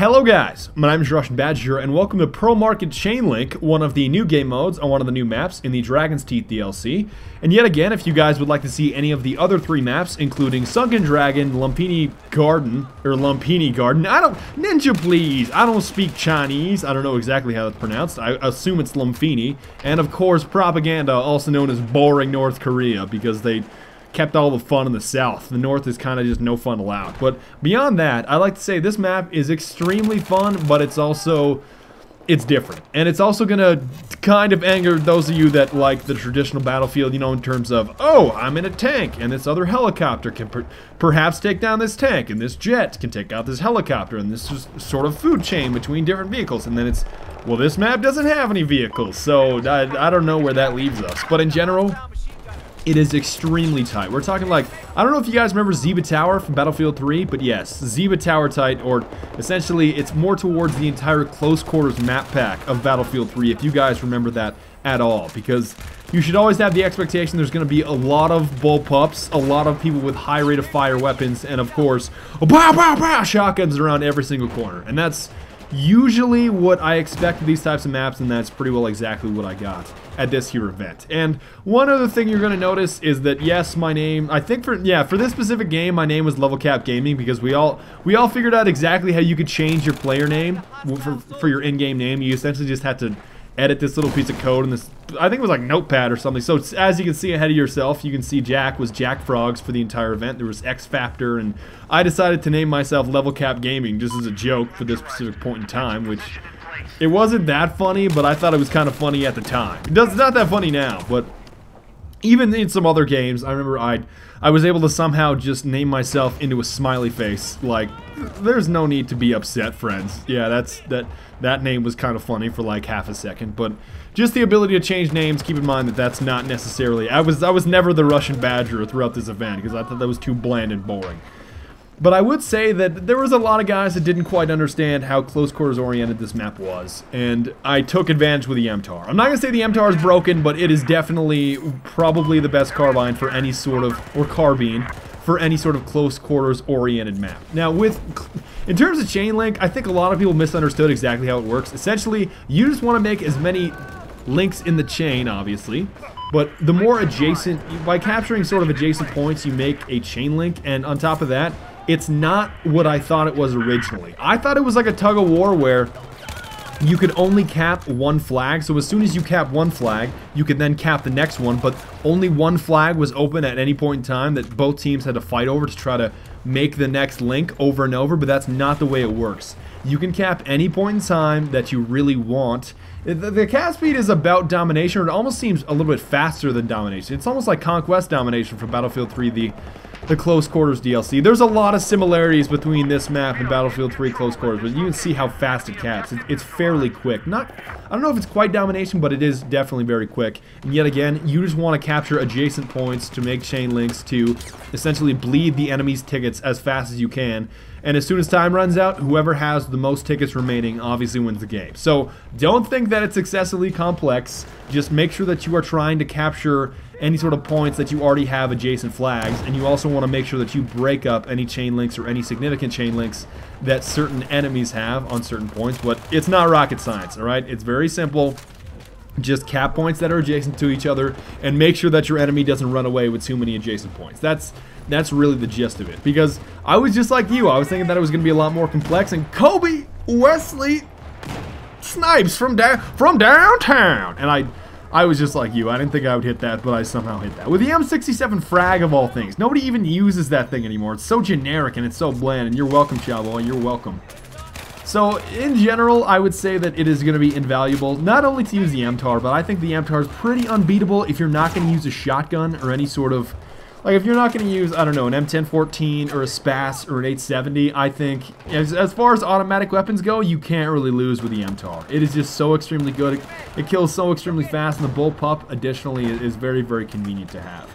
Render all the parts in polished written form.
Hello guys, my name is TheRussianBadger and welcome to Pro Market Chainlink, one of the new game modes on one of the new maps in the Dragon's Teeth DLC. And yet again, if you guys would like to see any of the other three maps, including Sunken Dragon, Lumphini Garden, Ninja please, I don't speak Chinese, I don't know exactly how it's pronounced, I assume it's Lumphini, and of course Propaganda, also known as Boring North Korea, because they kept all the fun in the south. The north is kind of just no fun allowed. But beyond that, I like to say this map is extremely fun, but it's different. And it's also gonna kind of anger those of you that like the traditional battlefield, you know, in terms of, oh, I'm in a tank, and this other helicopter can perhaps take down this tank, and this jet can take out this helicopter, and this is sort of food chain between different vehicles. And then it's, well, this map doesn't have any vehicles, so I don't know where that leaves us. But in general, it is extremely tight. We're talking like, I don't know if you guys remember Zeba Tower from Battlefield 3, but yes, Zeba Tower tight, or essentially it's more towards the entire close quarters map pack of Battlefield 3, if you guys remember that at all, because you should always have the expectation there's going to be a lot of bullpups, a lot of people with high rate of fire weapons, and of course, shotguns around every single corner. And that's usually what I expect of these types of maps, and that's pretty well exactly what I got at this here event. And one other thing you're going to notice is that, yes, my name, I think for this specific game, my name was Level Cap Gaming, because we all figured out exactly how you could change your player name for your in-game name. You essentially just had to edit this little piece of code in this, I think it was like Notepad or something. So as you can see ahead of yourself, you can see Jack was Jack Frogs for the entire event. There was X Factor, and I decided to name myself Level Cap Gaming just as a joke for this specific point in time, which it wasn't that funny, but I thought it was kind of funny at the time. It's not that funny now, but even in some other games, I remember I was able to somehow just name myself into a smiley face. Like, there's no need to be upset, friends. Yeah, that name was kind of funny for like half a second, but just the ability to change names, keep in mind that that's not necessarily, I was never the Russian-Badger throughout this event, because I thought that was too bland and boring. But I would say that there was a lot of guys that didn't quite understand how close quarters oriented this map was, and I took advantage with the MTAR. I'm not going to say the MTAR is broken, but it is definitely probably the best carbine for any sort of, or carbine, for any sort of close quarters oriented map. Now in terms of chain link, I think a lot of people misunderstood exactly how it works. Essentially, you just want to make as many links in the chain, obviously, but the more adjacent, by capturing sort of adjacent points, you make a chain link, and on top of that, it's not what I thought it was originally. I thought it was like a tug-of-war where you could only cap one flag, so as soon as you cap one flag, you could then cap the next one, but only one flag was open at any point in time that both teams had to fight over to try to make the next link over and over, but that's not the way it works. You can cap any point in time that you really want. The cap speed is about domination, or it almost seems a little bit faster than domination. It's almost like Conquest domination from Battlefield 3, the close quarters DLC. There's a lot of similarities between this map and Battlefield 3 close quarters, but you can see how fast it caps. It's fairly quick. I don't know if it's quite domination, but it is definitely very quick. And yet again, you just want to capture adjacent points to make chain links to essentially bleed the enemy's tickets as fast as you can. And as soon as time runs out, whoever has the most tickets remaining obviously wins the game. So don't think that it's excessively complex. Just make sure that you are trying to capture any sort of points that you already have adjacent flags, and you also want to make sure that you break up any chain links or any significant chain links that certain enemies have on certain points. But it's not rocket science, alright? It's very simple. Just cap points that are adjacent to each other, and make sure that your enemy doesn't run away with too many adjacent points. That's really the gist of it, because I was just like you. I was thinking that it was going to be a lot more complex, and Kobe Wesley snipes from downtown, and I was just like you. I didn't think I would hit that, but I somehow hit that. With the M67 frag of all things. Nobody even uses that thing anymore. It's so generic and it's so bland, and you're welcome, Chavo, you're welcome. So, in general, I would say that it is going to be invaluable, not only to use the MTAR, but I think the MTAR is pretty unbeatable if you're not going to use a shotgun or any sort of, like, if you're not going to use, I don't know, an M1014 or a SPAS or an 870, I think, as far as automatic weapons go, you can't really lose with the MTAR. It is just so extremely good. It kills so extremely fast, and the bullpup, additionally, is very, very convenient to have.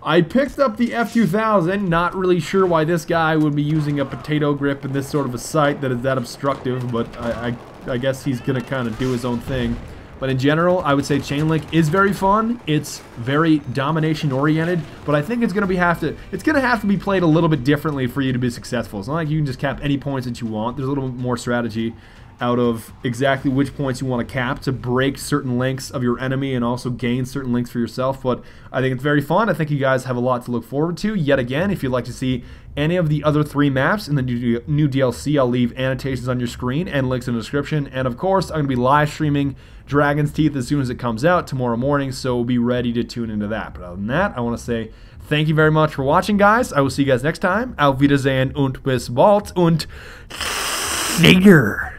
I picked up the F2000, not really sure why this guy would be using a potato grip in this sort of a site that is that obstructive, but I guess he's going to kind of do his own thing. But in general, I would say Chain Link is very fun. It's very domination-oriented, but I think it's going to have to be played a little bit differently for you to be successful. It's not like you can just cap any points that you want. There's a little bit more strategy out of exactly which points you want to cap to break certain links of your enemy and also gain certain links for yourself. But I think it's very fun. I think you guys have a lot to look forward to. Yet again, if you'd like to see any of the other 3 maps in the new DLC, I'll leave annotations on your screen and links in the description. And of course, I'm going to be live streaming Dragon's Teeth as soon as it comes out tomorrow morning, so be ready to tune into that. But other than that, I want to say thank you very much for watching, guys. I will see you guys next time. Auf Wiedersehen und bis bald und later.